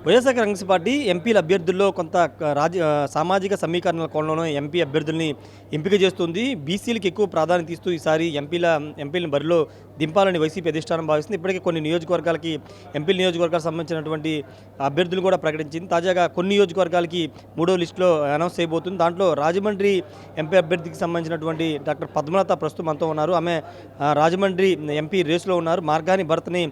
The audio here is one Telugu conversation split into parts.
వైఎస్ఆర్ కాంగ్రెస్ పార్టీ ఎంపీల అభ్యర్థుల్లో కొంత సామాజిక సమీకరణల కోణంలో ఎంపీ అభ్యర్థుల్ని ఎంపిక చేస్తుంది. బీసీలకు ఎక్కువ ప్రాధాన్యత ఇస్తూ ఈసారి ఎంపీలను బరిలో దింపాలని వైసీపీ అధిష్టానం భావిస్తుంది. ఇప్పటికే కొన్ని నియోజకవర్గాలకి ఎంపీల నియోజకవర్గాలకు సంబంధించినటువంటి అభ్యర్థులు కూడా ప్రకటించింది. తాజాగా కొన్ని నియోజకవర్గాలకి మూడో లిస్టులో అనౌన్స్ చేయబోతుంది. దాంట్లో రాజమండ్రి ఎంపీ అభ్యర్థికి సంబంధించినటువంటి డాక్టర్ పద్మలత ప్రస్తుతం మనతో ఉన్నారు. ఆమె రాజమండ్రి ఎంపీ రేసులో ఉన్నారు. మార్గాని భరత్ని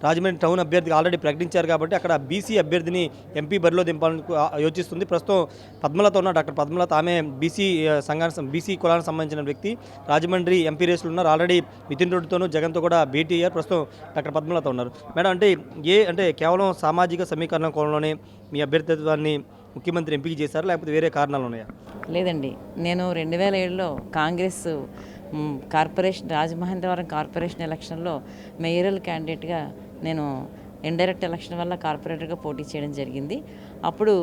రాజమండ్రి టౌన్ అభ్యర్థిగా ఆల్రెడీ ప్రకటించారు కాబట్టి అక్కడ బీసీ అభ్యర్థిని ఎంపీ బరిలో దింపాలని యోచిస్తుంది. ప్రస్తుతం పద్మలత ఉన్న డాక్టర్ పద్మలత ఆమె బీసీ కులానికి సంబంధించిన వ్యక్తి. రాజమండ్రి ఎంపీ రేసులు ఉన్నారు. ఆల్రెడీ నితిన్ రెడ్డితోనూ జగన్తో కూడా భేటీ అయ్యారు. ప్రస్తుతం డాక్టర్ పద్మలత ఉన్నారు. మేడం, అంటే కేవలం సామాజిక సమీకరణ కోణంలోనే మీ అభ్యర్థిత్వాన్ని ముఖ్యమంత్రి ఎంపిక చేశారా, లేకపోతే వేరే కారణాలు ఉన్నాయా? లేదండి, నేను 2007లో కాంగ్రెస్ కార్పొరేషన్ రాజమహేంద్రవరం కార్పొరేషన్ ఎలక్షన్లో మేయరల్ క్యాండిడేట్గా నేను ఇండైరెక్ట్ ఎలక్షన్ వల్ల కార్పొరేటర్గా పోటీ చేయడం జరిగింది. అప్పుడు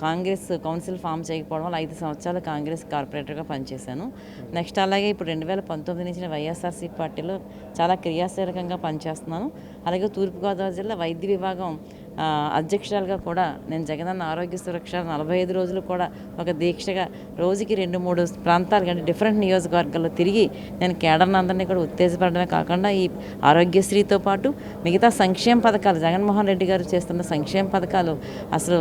కాంగ్రెస్ కౌన్సిల్ ఫామ్ చేయకపోవడం వల్ల 5 సంవత్సరాలు కాంగ్రెస్ కార్పొరేటర్గా పనిచేశాను. నెక్స్ట్ అలాగే ఇప్పుడు 2019 నుంచి వైఎస్ఆర్సీ పార్టీలో చాలా క్రియాశీలకంగా పనిచేస్తున్నాను. అలాగే తూర్పుగోదావరి జిల్లా వైద్య విభాగం అధ్యక్షురాలుగా కూడా నేను జగనన్న ఆరోగ్య సురక్ష 45 రోజులు కూడా ఒక దీక్షగా రోజుకి 2-3 ప్రాంతాలు అంటే డిఫరెంట్ నియోజకవర్గాల్లో తిరిగి నేను కేడర్ని అందరినీ కూడా ఉత్తేజపడమే కాకుండా ఈ ఆరోగ్యశ్రీతో పాటు మిగతా సంక్షేమ పథకాలు జగన్మోహన్ రెడ్డి గారు చేస్తున్న సంక్షేమ పథకాలు అసలు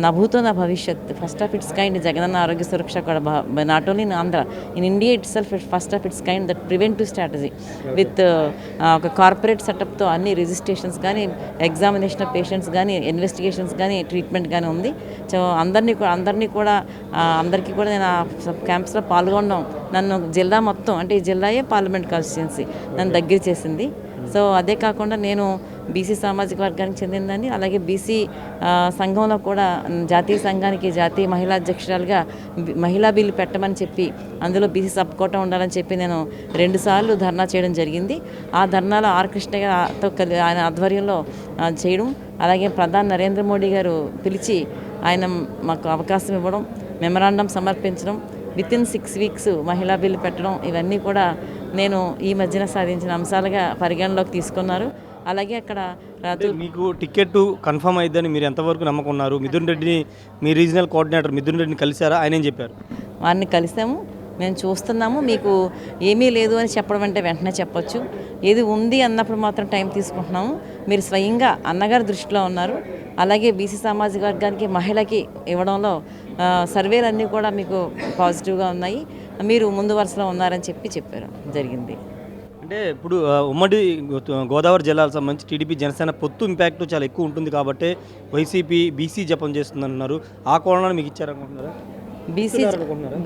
నభూతో నా భవిష్యత్ first of it's kind Jagananna ఆరోగ్య సురక్ష కూడా not only in Andhra, in India it self first of it's kind that preventive strategy with ఒక కార్పొరేట్ సెటప్తో అన్ని రిజిస్ట్రేషన్స్ కానీ ఎగ్జామినేషన్ ఆఫ్ పేషెంట్స్ కానీ ఇన్వెస్టిగేషన్స్ కానీ ట్రీట్మెంట్ కానీ ఉంది. సో అందరికీ కూడా నేను ఆ క్యాంప్స్లో పాల్గొనడం నన్ను జిల్లా మొత్తం అంటే ఈ జిల్లాయే పార్లమెంట్ కాన్స్టిట్యున్సీ నన్ను దగ్గర చేసింది. సో అదే కాకుండా నేను బీసీ సామాజిక వర్గానికి చెందిందని అలాగే బీసీ సంఘంలో కూడా జాతీయ సంఘానికి జాతీయ మహిళా అధ్యక్షురాలుగా మహిళా బిల్లు పెట్టమని చెప్పి అందులో బీసీ సబ్ కోటా ఉండాలని చెప్పి నేను 2 సార్లు ధర్నా చేయడం జరిగింది. ఆ ధర్నాలో ఆర్ కృష్ణ గారితో ఆయన ఆధ్వర్యంలో చేయడం, అలాగే ప్రధాని నరేంద్ర మోడీ గారు పిలిచి ఆయన మాకు అవకాశం ఇవ్వడం, మెమరాండం సమర్పించడం, వితిన్ 6 వీక్స్ మహిళా బిల్లు పెట్టడం, ఇవన్నీ కూడా నేను ఈ మధ్యన సాధించిన అంశాలుగా పరిగణలోకి తీసుకున్నారు. అలాగే అక్కడ మీకు టికెట్ కన్ఫర్మ్ అయిద్దని మీరు ఎంతవరకు నమ్మకం ఉన్నారు? మిథున్ రెడ్డిని మీ రీజనల్ కోఆర్డినేటర్ మిథున్ రెడ్డిని కలిశారా? ఆయన ఏం చెప్పారు? వారిని కలిసాము, మేము చూస్తున్నాము. మీకు ఏమీ లేదు అని చెప్పడం అంటే వెంటనే చెప్పొచ్చు, ఏది ఉంది అన్నప్పుడు మాత్రం టైం తీసుకుంటున్నాము. మీరు స్వయంగా అన్నగారు దృష్టిలో ఉన్నారు. అలాగే బీసీ సామాజిక వర్గానికి మహిళకి ఇవ్వడంలో సర్వేలు అన్నీ కూడా మీకు పాజిటివ్గా ఉన్నాయి, మీరు ముందు వరుసలో ఉన్నారని చెప్పారు జరిగింది. అంటే ఇప్పుడు ఉమ్మడి గోదావరి జిల్లాలకు సంబంధించి టీడీపీ జనసేన పొత్తు ఇంపాక్ట్ చాలా ఎక్కువ ఉంటుంది కాబట్టి వైసీపీ బీసీ జపం చేస్తుందంటున్నారు. ఆ కోణాన్ని మీకు ఇచ్చారనుకుంటున్నారా?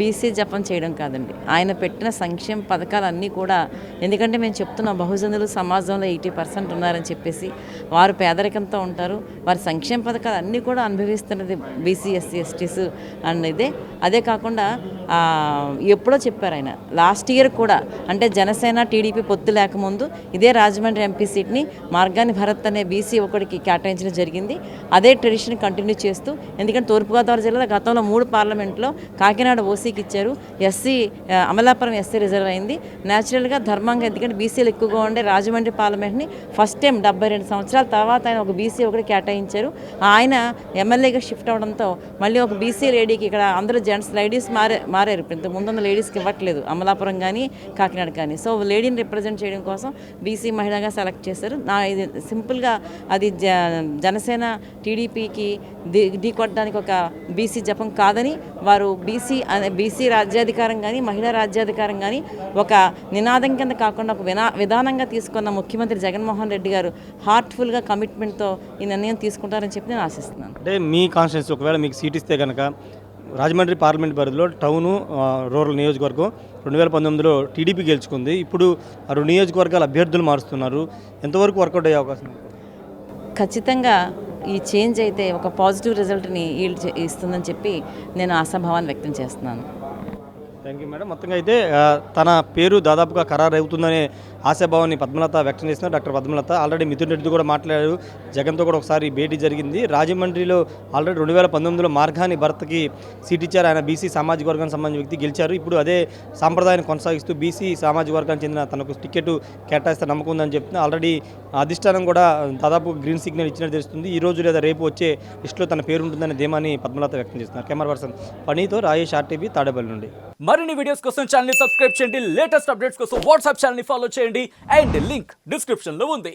బీసీ జపం చేయడం కాదండి, ఆయన పెట్టిన సంక్షేమ పథకాలన్నీ కూడా, ఎందుకంటే మేము చెప్తున్నాం బహుజనులు సమాజంలో 80% ఉన్నారని చెప్పేసి వారు పేదరికంతో ఉంటారు, వారి సంక్షేమ పథకాలు అన్నీ కూడా అనుభవిస్తున్నది బీసీ ఎస్సీ ఎస్టీస్ అండ్ అదే కాకుండా ఎప్పుడో చెప్పారు ఆయన లాస్ట్ ఇయర్ కూడా, అంటే జనసేన టీడీపీ పొత్తు లేకముందు ఇదే రాజమండ్రి ఎంపీ సీట్ని మార్గాని భరత్ అనే బీసీ ఒకటికి కేటాయించడం జరిగింది. అదే ట్రెడిషన్ కంటిన్యూ చేస్తూ, ఎందుకంటే తూర్పుగోదావరి జిల్లాలో గతంలో 3 పార్లమెంట్లో కాకినాడ ఓసీకి ఇచ్చారు, ఎస్సీ అమలాపురం ఎస్సీ రిజర్వ్ అయింది. న్యాచురల్గా ధర్మంగా, ఎందుకంటే బీసీలు ఎక్కువగా ఉండే రాజమండ్రి పార్లమెంట్ని ఫస్ట్ టైం 72 సంవత్సరాల తర్వాత ఆయన ఒక బీసీ ఒకటి కేటాయించారు. ఆయన ఎమ్మెల్యేగా షిఫ్ట్ అవడంతో మళ్ళీ ఒక బీసీ లేడీకి, ఇక్కడ అందరూ జెంట్స్ లేడీస్ మారారు, ఇంతకు ముందున్న లేడీస్కి ఇవ్వట్లేదు అమలాపురం కానీ కాకినాడ కానీ. సో లేడీని రిప్రజెంట్ చేయడం కోసం బీసీ మహిళగా సెలెక్ట్ చేశారు. ఇది సింపుల్గా అది జనసేన టీడీపీకి ఢీకొట్టడానికి ఒక బీసీ జపం కాదని, వారు బీసీ రాజ్యాధికారం కానీ మహిళా రాజ్యాధికారం కానీ ఒక నినాదం కింద కాకుండా ఒక విధానంగా తీసుకున్న ముఖ్యమంత్రి జగన్మోహన్ రెడ్డి గారు హార్ట్ఫుల్గా కమిట్మెంట్తో ఈ నిర్ణయం తీసుకుంటారని చెప్పి నేను ఆశిస్తున్నాను. అంటే మీ కాన్స్టిట్యున్సీ ఒకవేళ మీకు సీట్ ఇస్తే కనుక రాజమండ్రి పార్లమెంట్ పరిధిలో టౌను రూరల్ నియోజకవర్గం 2019లో టీడీపీ గెలుచుకుంది. ఇప్పుడు ఆ 2 నియోజకవర్గాల అభ్యర్థులు మారుస్తున్నారు. ఎంతవరకు వర్కౌట్ అయ్యే అవకాశం? ఖచ్చితంగా ఈ చేంజ్ అయితే ఒక పాజిటివ్ రిజల్ట్ని ఇస్తుందని చెప్పి నేను ఆశాభావాన్ని వ్యక్తం చేస్తున్నాను. Thank you madam. మొత్తంగా అయితే తన పేరు దాదాపుగా ఖరారు అవుతుందనే ఆశాభావాన్ని పద్మలత వ్యక్తం చేస్తున్నారు. డాక్టర్ పద్మలత ఆల్రెడీ మిథున్ రెడ్డితో కూడా మాట్లాడారు, జగన్తో కూడా ఒకసారి భేటీ జరిగింది. రాజమండ్రిలో ఆల్రెడీ 2019లో మార్గాని భర్తకి సీట్ ఇచ్చారు. ఆయన బీసీ సామాజిక వర్గానికి సంబంధించిన వ్యక్తి గెలిచారు. ఇప్పుడు అదే సాంప్రదాయాన్ని కొనసాగిస్తూ బీసీ సామాజిక వర్గానికి చెందిన తనకు టికెట్ కేటాయిస్తే నమ్మకం ఉందని చెప్తుంది. ఆల్రెడీ అధిష్టానం కూడా దాదాపు గ్రీన్ సిగ్నల్ ఇచ్చినట్టు తెలుస్తుంది. ఈ రోజు లేదా రేపు వచ్చే లిస్టులో తన పేరు ఉంటుందనే ధీమాని పద్మలత వ్యక్తం చేస్తున్నారు. కెమెరా పర్సన్ పనీతో రాజేష్ ఆర్టీవీ తాడేపల్లి నుండి. మరిన్ని వీడియోస్ కోసం ఛానల్ ని సబ్స్క్రైబ్ చేయండి, లేటెస్ట్ అప్డేట్స్ కోసం వాట్సాప్ ఛానల్ ని ఫాలో చేయండి అండ్ లింక్ డిస్క్రిప్షన్ లో ఉంది.